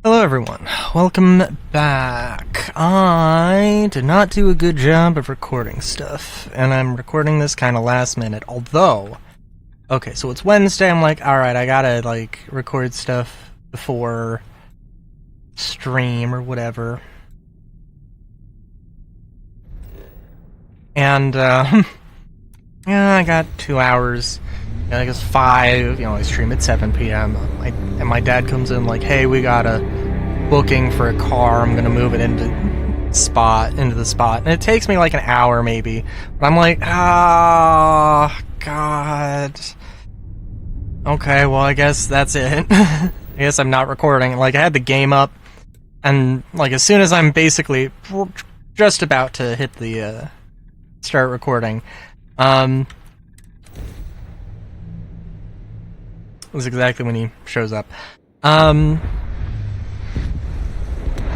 Hello everyone, welcome back. I did not do a good job of recording stuff, and I'm recording this kind of last minute, although... Okay, so it's Wednesday, I'm like, alright, I gotta, record stuff before stream or whatever. And, yeah, I got 2 hours. I guess 5, I stream at 7 p.m. And my dad comes in like, hey, we got a booking for a car, I'm gonna move it into the spot. And it takes me like an hour maybe. But I'm like, God. Okay, well, I guess that's it. I guess I'm not recording. I had the game up, and, as soon as I'm basically just about to hit the, start recording, was exactly when he shows up. And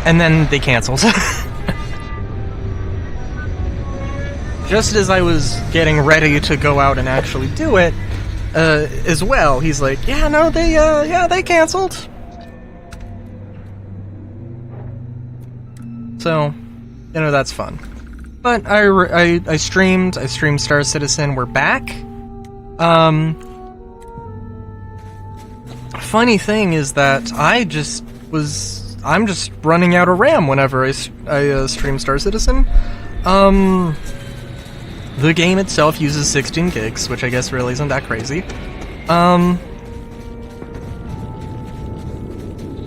then they canceled. Just as I was getting ready to go out and actually do it, as well, he's like, yeah, no, they canceled. So, that's fun. But I streamed Star Citizen, we're back. Funny thing is that I'm just running out of RAM whenever I stream Star Citizen. The game itself uses 16 gigs, which I guess really isn't that crazy.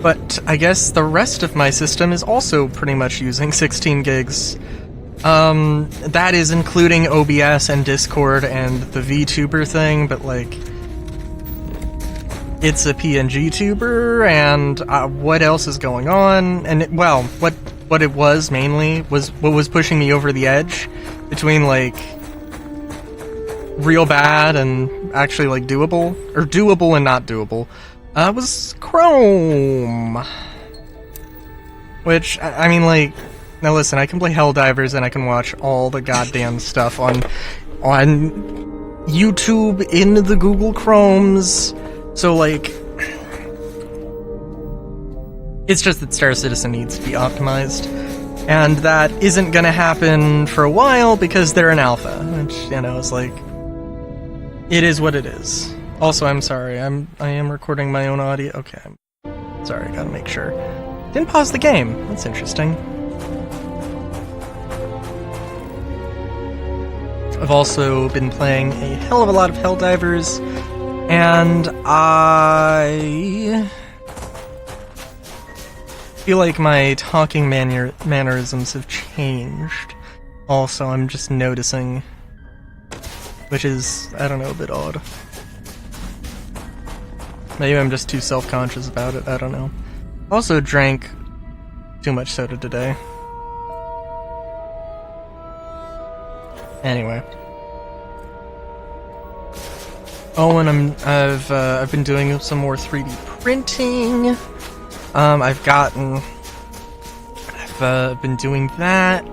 But I guess the rest of my system is also pretty much using 16 gigs. That is including OBS and Discord and the VTuber thing, but it's a PNG tuber, and what else is going on? And what it was mainly was what was pushing me over the edge between real bad and actually doable, or doable and not doable, was Chrome. Which I mean, now listen, I can play Helldivers and I can watch all the goddamn stuff on YouTube in the Google Chromes. So, it's just that Star Citizen needs to be optimized, and that isn't gonna happen for a while because they're in alpha, which, is it is what it is. Also, I'm sorry, I am recording my own audio. Okay, I'm sorry, gotta make sure. Didn't pause the game, that's interesting. I've also been playing a hell of a lot of Helldivers, and I feel like my talking mannerisms have changed. Also, I'm just noticing, which is, I don't know, a bit odd. Maybe I'm just too self-conscious about it, I don't know. Also drank too much soda today. Anyway. Oh, and I've been doing some more 3D printing. I've been doing that.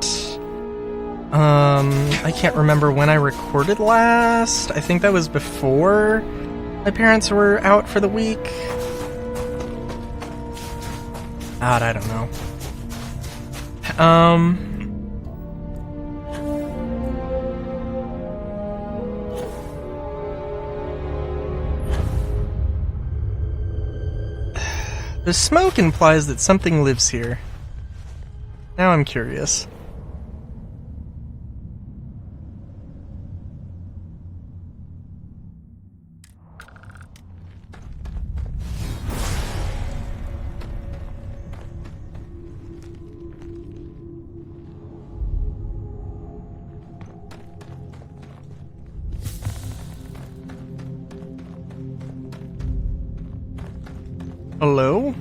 I can't remember when I recorded last. I think that was before my parents were out for the week. God, I don't know. The smoke implies that something lives here. Now I'm curious. Hello?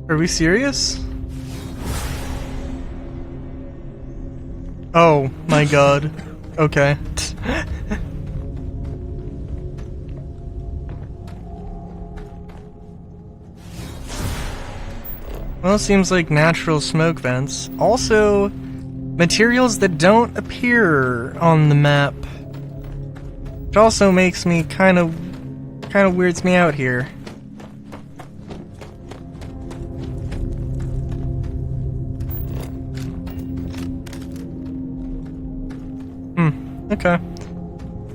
Are we serious? Oh my god. Okay. Well, it seems like natural smoke vents. Also, materials that don't appear on the map. Which also makes me kind of weirds me out here. Okay.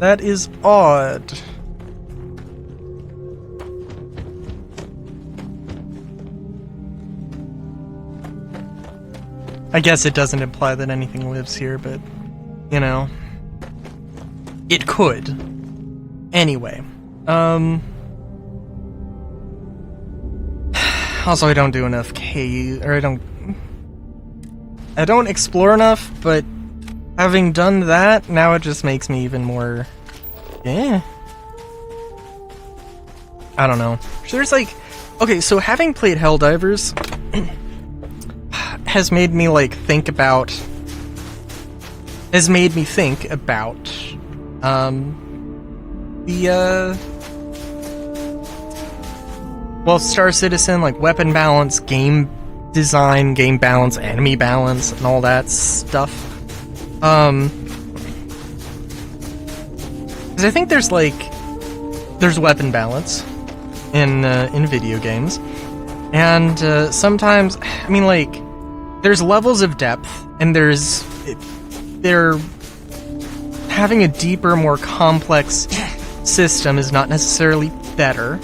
That is odd. I guess it doesn't imply that anything lives here, but, you know, it could. Anyway, also I don't do enough I don't explore enough, but having done that, now it just makes me even more, I don't know. There's like, okay, so having played Helldivers has made me think about Star Citizen, weapon balance, game design, game balance, enemy balance, and all that stuff. Because I think there's weapon balance in video games, and sometimes, I mean, there's levels of depth, and they're having a deeper, more complex system is not necessarily better.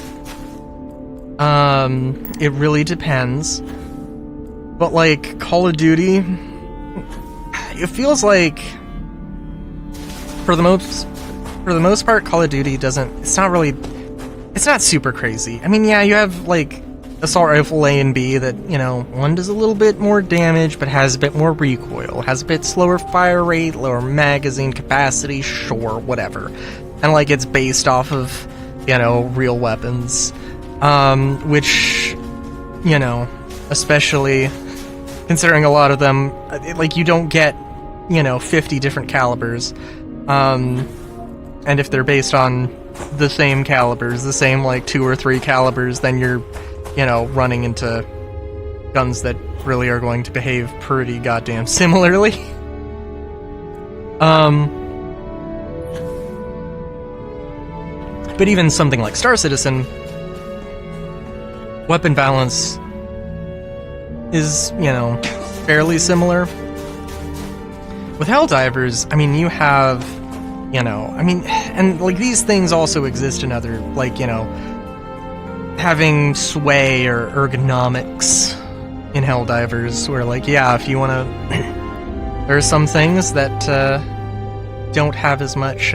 It really depends. But Call of Duty, it feels like for the most part, Call of Duty it's not super crazy. I mean, yeah, you have assault rifle A and B that, one does a little bit more damage but has a bit more recoil, has a bit slower fire rate, lower magazine capacity, sure, whatever. And it's based off of, real weapons. Which, especially considering a lot of them, you don't get, 50 different calibers. And if they're based on the same calibers, the same 2 or 3 calibers, then you're running into guns that really are going to behave pretty goddamn similarly. But even something like Star Citizen, weapon balance is, fairly similar. With Helldivers, I mean, you have, and these things also exist in other, having sway or ergonomics in Helldivers, where if you want to, there are some things that don't have as much,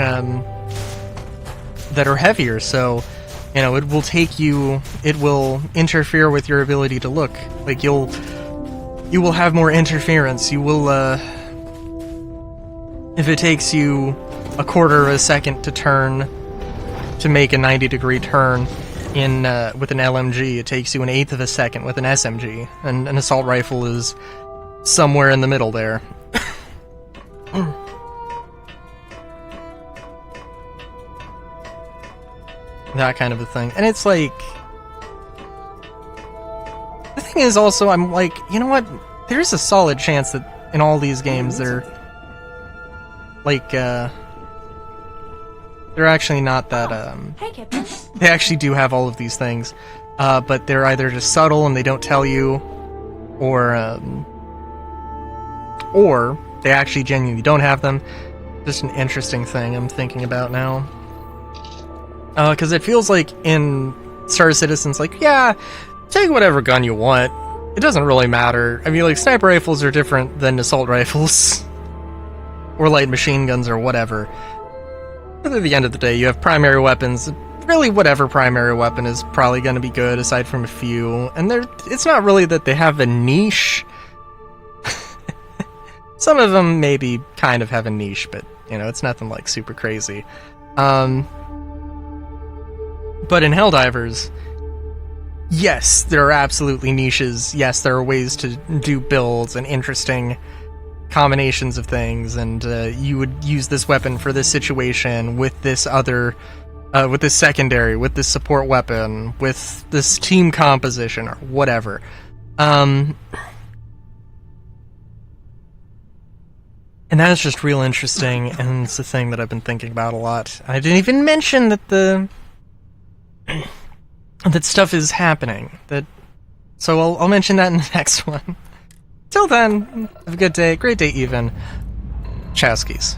that are heavier, so it will interfere with your ability to look. You will have more interference. You will, if it takes you a quarter of a second to make a 90-degree turn with an LMG, it takes you an eighth of a second with an SMG, and an assault rifle is somewhere in the middle there. That kind of a thing. And it's the thing is also, I'm you know what? There's a solid chance that in all these games they're actually not that, Hey, Captain. they actually do have all of these things, but they're either just subtle and they don't tell you, or they actually genuinely don't have them. Just an interesting thing I'm thinking about now. Because it feels like in Star Citizen's yeah, take whatever gun you want. It doesn't really matter. I mean, sniper rifles are different than assault rifles. Or light machine guns or whatever. But at the end of the day, you have primary weapons. Really, whatever primary weapon is probably going to be good, aside from a few. And it's not really that they have a niche. Some of them maybe kind of have a niche, but, it's nothing super crazy. But in Helldivers, yes, there are absolutely niches. Yes, there are ways to do builds and interesting combinations of things, and you would use this weapon for this situation with this other, with this secondary, with this support weapon, with this team composition, or whatever. And that is just real interesting, and it's a thing that I've been thinking about a lot. I didn't even mention that that stuff is happening. So I'll mention that in the next one. Till then, have a good day. Great day even. Chowskis.